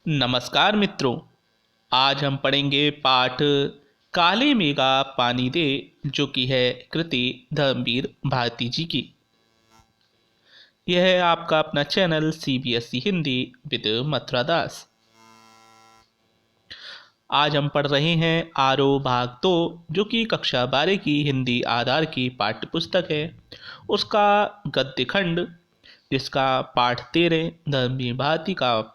नमस्कार मित्रों। आज हम पढ़ेंगे पाठ काले मेघा पानी दे, जो कि है कृति धर्मवीर भारती जी की। यह है आपका अपना channel CBSE Hindi with Mathura Das. आज हम पढ़ रहे हैं आरोह भाग 2, जो कि कक्षा 12 की हिंदी आधार की पाठ्य पुस्तक है। उसका गद्य खंड, जिसका पाठ 13 धर्मवीर भारती का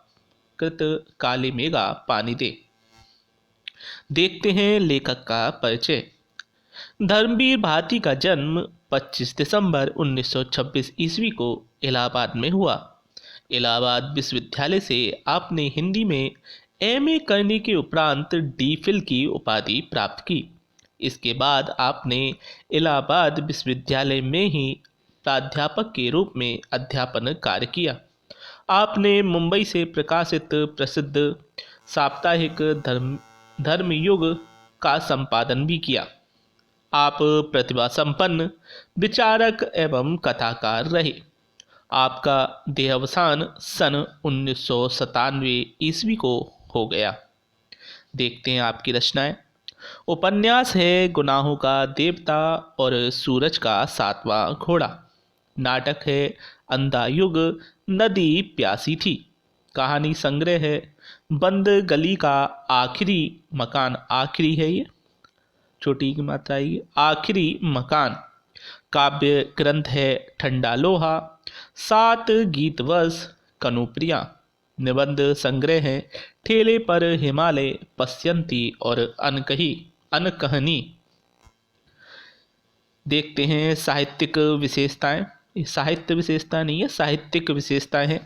कृत काले मेघा पानी दे। देखते हैं लेखक का परिचय। धर्मवीर भारती का जन्म 25 दिसंबर 1926 ईस्वी को इलाहाबाद में हुआ। इलाहाबाद विश्वविद्यालय से आपने हिंदी में MA करने के उपरांत DPhil की उपाधि प्राप्त की। इसके बाद आपने इलाहाबाद विश्वविद्यालय में ही प्राध्यापक के रूप में अध्यापन कार्य किया। आपने मुंबई से प्रकाशित प्रसिद्ध साप्ताहिक धर्मयुग का संपादन भी किया। आप प्रतिभा संपन्न विचारक एवं कथाकार रहे। आपका देहावसान सन 1997 ईस्वी को हो गया। देखते हैं आपकी रचनाएं। उपन्यास है गुनाहों का देवता और सूरज का सातवां घोड़ा। नाटक है अंधा युग, नदी प्यासी थी। कहानी संग्रह है बंद गली का आखिरी मकान। आखिरी है ये, छोटी की मात्रा आई, आखिरी मकान। काव्य ग्रंथ है ठंडा लोहा। 7 गीत वर्ष कनुप्रिया। निबंध संग्रह है ठेले पर हिमालय, पश्यंती और अनकहनी। देखते हैं साहित्यिक विशेषताएं। साहित्य विशेषता नहीं है, साहित्यिक विशेषताएं हैं।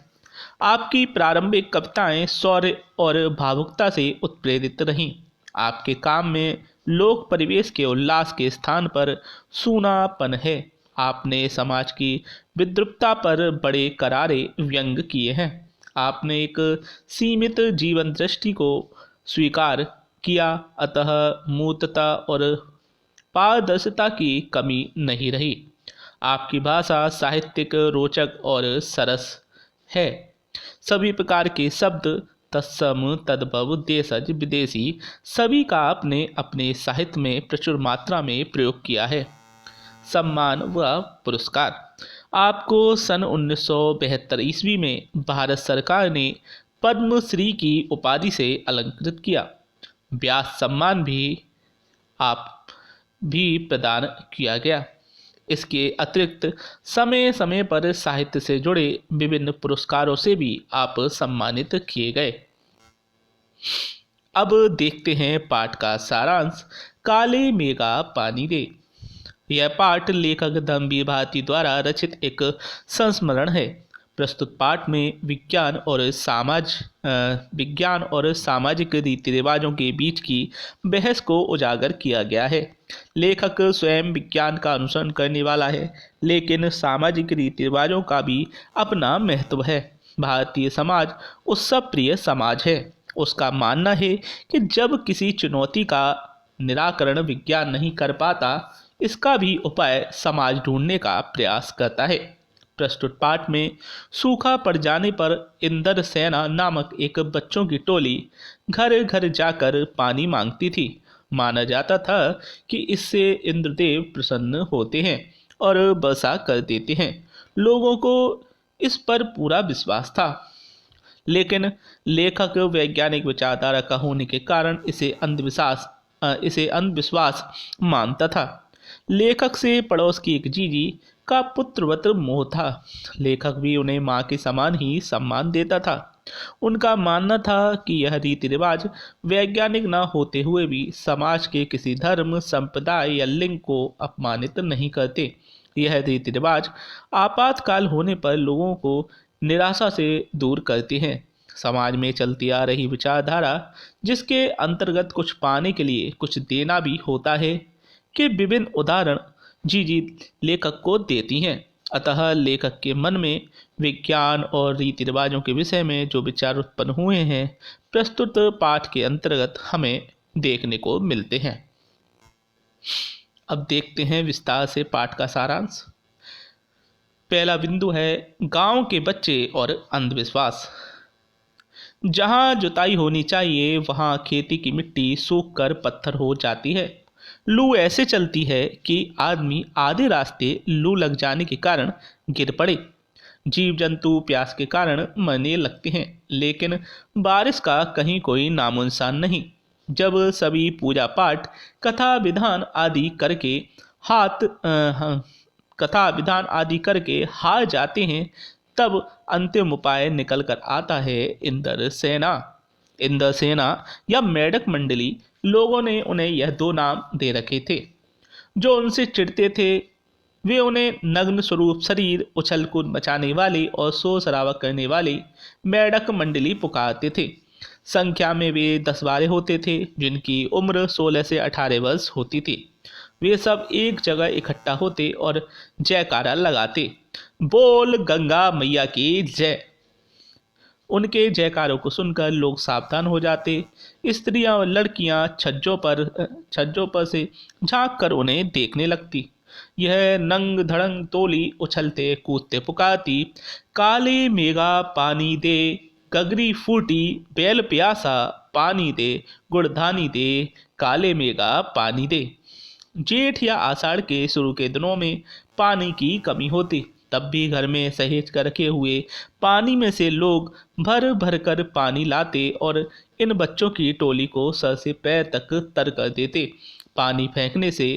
आपकी प्रारंभिक कविताएं शौर्य और भावुकता से उत्प्रेरित रहीं। आपके काम में लोक परिवेश के उल्लास के स्थान पर सूनापन है। आपने समाज की विद्रुपता पर बड़े करारे व्यंग किए हैं। आपने एक सीमित जीवन दृष्टि को स्वीकार किया, अतः मूर्तता और पारदर्शिता की कमी नहीं रही। आपकी भाषा साहित्यिक, रोचक और सरस है। सभी प्रकार के शब्द, तत्सम, तद्भव, देशज, विदेशी, सभी का आपने अपने साहित्य में प्रचुर मात्रा में प्रयोग किया है। सम्मान व पुरस्कार। आपको सन 1972 ईस्वी में भारत सरकार ने पद्मश्री की उपाधि से अलंकृत किया। व्यास सम्मान आप भी प्रदान किया गया। इसके अतिरिक्त समय समय पर साहित्य से जुड़े विभिन्न पुरस्कारों से भी आप सम्मानित किए गए। अब देखते हैं पाठ का सारांश। काले मेघा पानी दे। यह पाठ लेखक धर्मवीर भारती द्वारा रचित एक संस्मरण है। प्रस्तुत पाठ में विज्ञान और सामाजिक रीति रिवाजों के बीच की बहस को उजागर किया गया है। लेखक स्वयं विज्ञान का अनुसरण करने वाला है, लेकिन सामाजिक रीति रिवाजों का भी अपना महत्व है। भारतीय समाज उत्सव प्रिय समाज है। उसका मानना है कि जब किसी चुनौती का निराकरण विज्ञान नहीं कर पाता, इसका भी उपाय समाज ढूंढने का प्रयास करता है। प्रस्तुत पाठ में सूखा पड़ जाने पर इंद्र सेना नामक एक बच्चों की टोली घर घर जाकर पानी मांगती थी। माना जाता था कि इससे इंद्रदेव प्रसन्न होते हैं और वर्षा कर देते हैं। लोगों को इस पर पूरा विश्वास था, लेकिन लेखक वैज्ञानिक विचारधारा का होने के कारण इसे अंधविश्वास मानता था। लेखक से पड़ोस की एक जीजी का पुत्रवत मोह था। लेखक भी उन्हें माँ के समान ही सम्मान देता था। उनका मानना था कि यह रीति रिवाज वैज्ञानिक न होते हुए भी समाज के किसी धर्म, संप्रदाय या लिंग को अपमानित नहीं करते। यह रीति रिवाज आपातकाल होने पर लोगों को निराशा से दूर करते हैं। समाज में चलती आ रही विचारधारा, जिसके अंतर्गत कुछ पाने के लिए कुछ देना भी होता है, के विभिन्न उदाहरण जीजी लेखक को देती हैं। अतः लेखक के मन में विज्ञान और रीति रिवाजों के विषय में जो विचार उत्पन्न हुए हैं, प्रस्तुत पाठ के अंतर्गत हमें देखने को मिलते हैं। अब देखते हैं विस्तार से पाठ का सारांश। पहला बिंदु है गांव के बच्चे और अंधविश्वास। जहाँ जुताई होनी चाहिए वहाँ खेती की मिट्टी सूख कर पत्थर हो जाती है। लू ऐसे चलती है कि आदमी आधे रास्ते लू लग जाने के कारण गिर पड़े। जीव जंतु प्यास के कारण मरने लगते हैं, लेकिन बारिश का कहीं कोई नामो निशान नहीं। जब सभी पूजा पाठ कथा विधान आदि करके हाथ कथा विधान आदि करके हार जाते हैं, तब अंतिम उपाय निकल कर आता है इंद्र सेना। इंद्र सेना या मेढक मंडली, लोगों ने उन्हें यह दो नाम दे रखे थे। जो उनसे चिढ़ते थे वे उन्हें नग्न स्वरूप शरीर, उछल कूद मचाने वाले और शोर शराबा करने वाले मेढक मंडली पुकारते थे। संख्या में वे 10-12 होते थे, जिनकी उम्र 16 से 18 वर्ष होती थी। वे सब एक जगह इकट्ठा होते और जयकारा लगाते, बोल गंगा मैया की जय। उनके जयकारों को सुनकर लोग सावधान हो जाते। स्त्रियां और लड़कियां छज्जों पर से झांक कर उन्हें देखने लगती। यह नंग धड़ंग तोली उछलते कूदते पुकारती, काले मेघा पानी दे, गगरी फूटी बैल प्यासा पानी दे, गुड़धानी दे, काले मेघा पानी दे। जेठ या आषाढ़ के शुरू के दिनों में पानी की कमी होती, तब भी घर में सहेज कर रखे हुए पानी में से लोग भर भर कर पानी लाते और इन बच्चों की टोली को सर से पैर तक तर कर देते। पानी फेंकने से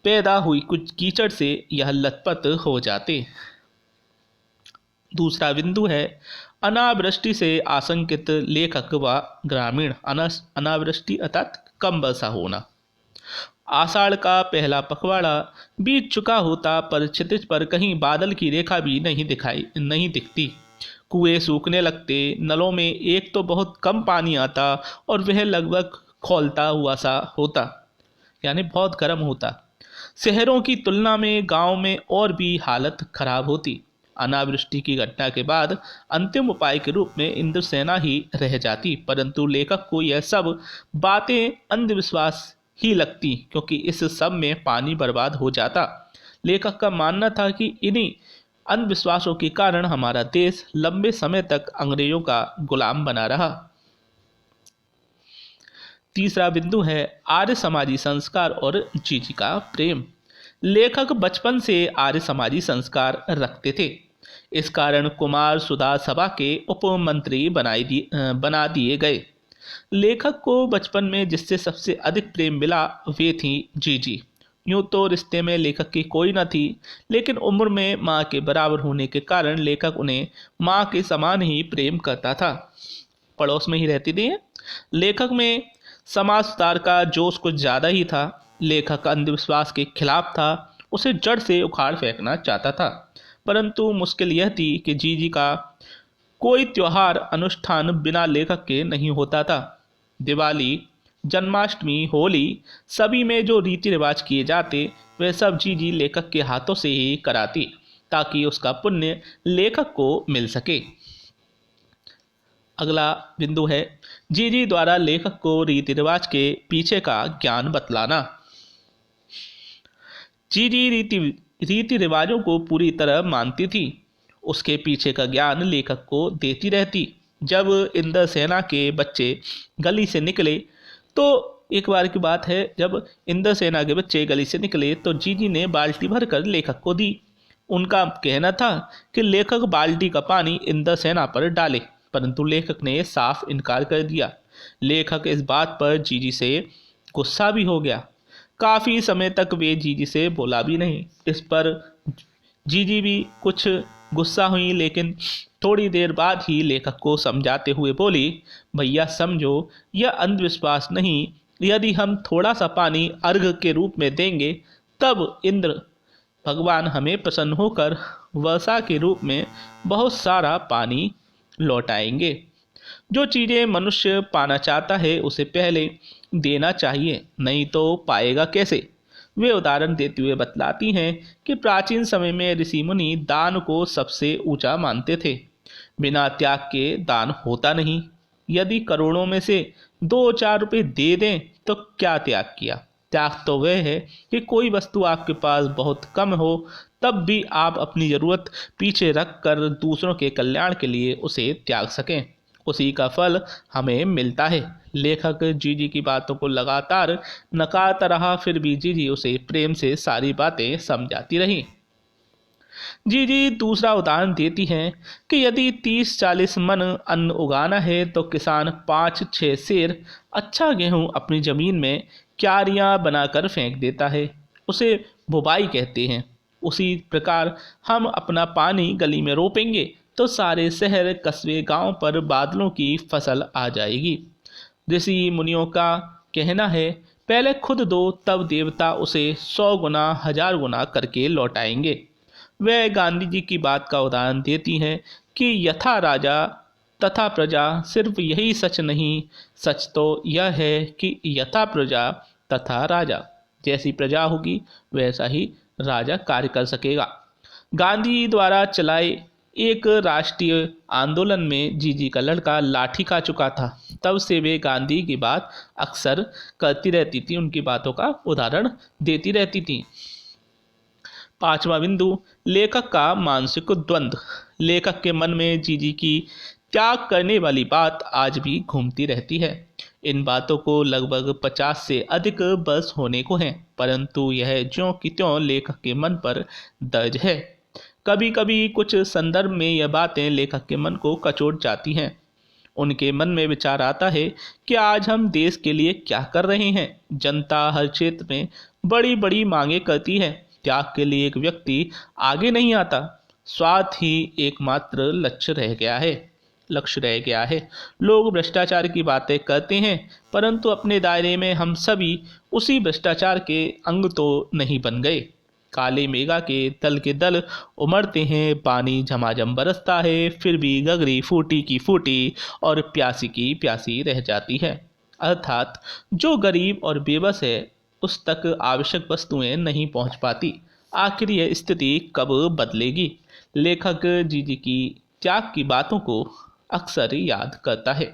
पैदा हुई कुछ कीचड़ से यह लथपथ हो जाते। दूसरा बिंदु है अनावृष्टि से आशंकित लेखक व ग्रामीण। अनावृष्टि अर्थात कम वर्षा होना। आषाढ़ का पहला पखवाड़ा बीत चुका होता, पर क्षितिज पर कहीं बादल की रेखा भी नहीं दिखती। कुएं सूखने लगते, नलों में एक तो बहुत कम पानी आता और वह लगभग खौलता हुआ सा होता, यानी बहुत गर्म होता। शहरों की तुलना में गांव में और भी हालत खराब होती। अनावृष्टि की घटना के बाद अंतिम उपाय के रूप में इंद्रसेना ही रह जाती, परंतु लेखक को यह सब बातें अंधविश्वास ही लगती, क्योंकि इस सब में पानी बर्बाद हो जाता। लेखक का मानना था कि इन्हीं अंधविश्वासों के कारण हमारा देश लंबे समय तक अंग्रेजों का गुलाम बना रहा। तीसरा बिंदु है आर्य समाजी संस्कार और जीजी का प्रेम। लेखक बचपन से आर्य समाजी संस्कार रखते थे। इस कारण कुमार सुधा सभा के उपमंत्री बना दिए गए। लेखक को बचपन में जिससे सबसे अधिक प्रेम मिला वे थी जीजी। यूं तो रिश्ते में लेखक की कोई न थी, लेकिन उम्र में माँ के बराबर होने के कारण लेखक उन्हें माँ के समान ही प्रेम करता था। पड़ोस में ही रहती थी। लेखक में समाज सुधार का जोश कुछ ज़्यादा ही था। लेखक अंधविश्वास के खिलाफ था, उसे जड़ से उखाड़ फेंकना चाहता था। परंतु मुश्किल यह थी कि जीजी का कोई त्योहार अनुष्ठान बिना लेखक के नहीं होता था। दिवाली, जन्माष्टमी, होली, सभी में जो रीति रिवाज किए जाते वे सब जीजी लेखक के हाथों से ही कराती, ताकि उसका पुण्य लेखक को मिल सके। अगला बिंदु है जीजी द्वारा लेखक को रीति रिवाज के पीछे का ज्ञान बतलाना। जीजी रीति रिवाजों को पूरी तरह मानती थी। उसके पीछे का ज्ञान लेखक को देती रहती। जब इंद्र सेना के बच्चे गली से निकले तो एक बार की बात है, जब इंद्र सेना के बच्चे गली से निकले तो जीजी ने बाल्टी भरकर लेखक को दी। उनका कहना था कि लेखक बाल्टी का पानी इंद्र सेना पर डाले, परंतु लेखक ने साफ इनकार कर दिया। लेखक इस बात पर जीजी से गुस्सा भी हो गया। काफ़ी समय तक वे जीजी से बोला भी नहीं। इस पर जीजी भी कुछ गुस्सा हुई, लेकिन थोड़ी देर बाद ही लेखक को समझाते हुए बोली, भैया समझो, यह अंधविश्वास नहीं। यदि हम थोड़ा सा पानी अर्घ के रूप में देंगे तब इंद्र भगवान हमें प्रसन्न होकर वर्षा के रूप में बहुत सारा पानी लौटाएंगे। जो चीज़ें मनुष्य पाना चाहता है उसे पहले देना चाहिए, नहीं तो पाएगा कैसे। वे उदाहरण देते हुए बतलाती हैं कि प्राचीन समय में ऋषि मुनि दान को सबसे ऊंचा मानते थे। बिना त्याग के दान होता नहीं। यदि करोड़ों में से 2-4 रुपये दे दें तो क्या त्याग किया। त्याग तो वह है कि कोई वस्तु आपके पास बहुत कम हो, तब भी आप अपनी ज़रूरत पीछे रख कर दूसरों के कल्याण के लिए उसे त्याग सकें। उसी का फल हमें मिलता है। लेखक जीजी की बातों को लगातार नकारता रहा, फिर भी जीजी उसे प्रेम से सारी बातें समझाती रही। जीजी दूसरा उदाहरण देती हैं कि यदि 30-40 मन अन्न उगाना है तो किसान 5-6 सेर अच्छा गेहूं अपनी जमीन में क्यारियां बनाकर फेंक देता है, उसे बुवाई कहते हैं। उसी प्रकार हम अपना पानी गली में रोपेंगे तो सारे शहर कस्बे गांव पर बादलों की फसल आ जाएगी। ऋषि मुनियों का कहना है, पहले खुद दो तब देवता उसे 100 गुना 1000 गुना करके लौटाएंगे। वह गांधी जी की बात का उदाहरण देती हैं कि यथा राजा तथा प्रजा। सिर्फ यही सच नहीं, सच तो यह है कि यथा प्रजा तथा राजा। जैसी प्रजा होगी वैसा ही राजा कार्य कर सकेगा। गांधी द्वारा चलाए एक राष्ट्रीय आंदोलन में जीजी का लड़का लाठी खा चुका था। तब से वे गांधी की बात अक्सर करती रहती थी, उनकी बातों का उदाहरण देती रहती थी। पांचवा बिंदु, लेखक का मानसिक द्वंद्व। लेखक के मन में जीजी की त्याग करने वाली बात आज भी घूमती रहती है। इन बातों को लगभग 50 से अधिक वर्ष होने को हैं, परंतु यह ज्यों की त्यों लेखक के मन पर दर्ज है। कभी कभी कुछ संदर्भ में यह बातें लेखक के मन को कचोट जाती हैं। उनके मन में विचार आता है कि आज हम देश के लिए क्या कर रहे हैं। जनता हर क्षेत्र में बड़ी बड़ी मांगे करती है, त्याग के लिए एक व्यक्ति आगे नहीं आता। स्वार्थ ही एकमात्र लक्ष्य रह गया है। लोग भ्रष्टाचार की बातें करते हैं, परंतु अपने दायरे में हम सभी उसी भ्रष्टाचार के अंग तो नहीं बन गए। काले मेघा के दल उमड़ते हैं, पानी झमाझम बरसता है, फिर भी गगरी फूटी की फूटी और प्यासी की प्यासी रह जाती है। अर्थात जो गरीब और बेबस है उस तक आवश्यक वस्तुएं नहीं पहुंच पाती। आखिर यह स्थिति कब बदलेगी? लेखक जीजी की त्याग की बातों को अक्सर याद करता है।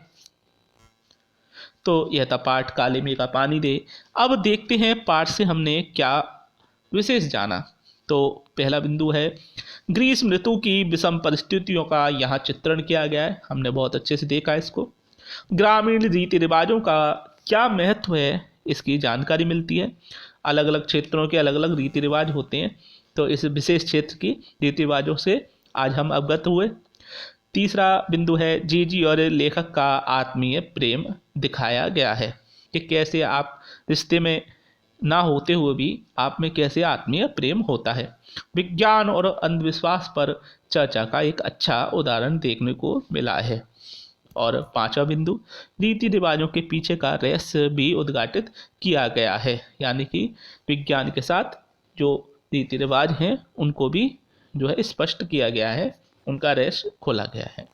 तो यह था पाठ काले मेघा पानी दे। अब देखते हैं पाठ से हमने क्या विशेष जाना। तो पहला बिंदु है, ग्रीष्म ऋतु की विषम परिस्थितियों का यहाँ चित्रण किया गया है। हमने बहुत अच्छे से देखा इसको। ग्रामीण रीति रिवाजों का क्या महत्व है इसकी जानकारी मिलती है। अलग अलग क्षेत्रों के अलग अलग रीति रिवाज होते हैं, तो इस विशेष क्षेत्र की रीति रिवाजों से आज हम अवगत हुए। तीसरा बिंदु है, जीजी और लेखक का आत्मीय प्रेम दिखाया गया है कि कैसे आप रिश्ते में ना होते हुए भी आप में कैसे आत्मीय प्रेम होता है। विज्ञान और अंधविश्वास पर चर्चा का एक अच्छा उदाहरण देखने को मिला है। और पांचवा बिंदु, रीति रिवाजों के पीछे का रहस्य भी उद्घाटित किया गया है, यानी कि विज्ञान के साथ जो रीति रिवाज हैं उनको भी जो है स्पष्ट किया गया है, उनका रहस्य खोला गया है।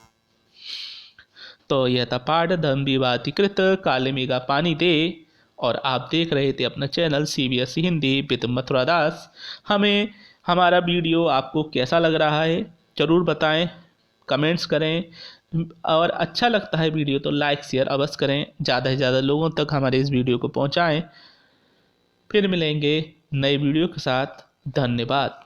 तो यह था पाठ धर्म विवादीकृत काले मेघा पानी दे, और आप देख रहे थे अपना channel CBSE Hindi with Mathura Das. हमें हमारा वीडियो आपको कैसा लग रहा है ज़रूर बताएं, कमेंट्स करें, और अच्छा लगता है वीडियो तो लाइक शेयर अवश्य करें, ज़्यादा से ज़्यादा लोगों तक हमारे इस वीडियो को पहुंचाएं। फिर मिलेंगे नए वीडियो के साथ। धन्यवाद।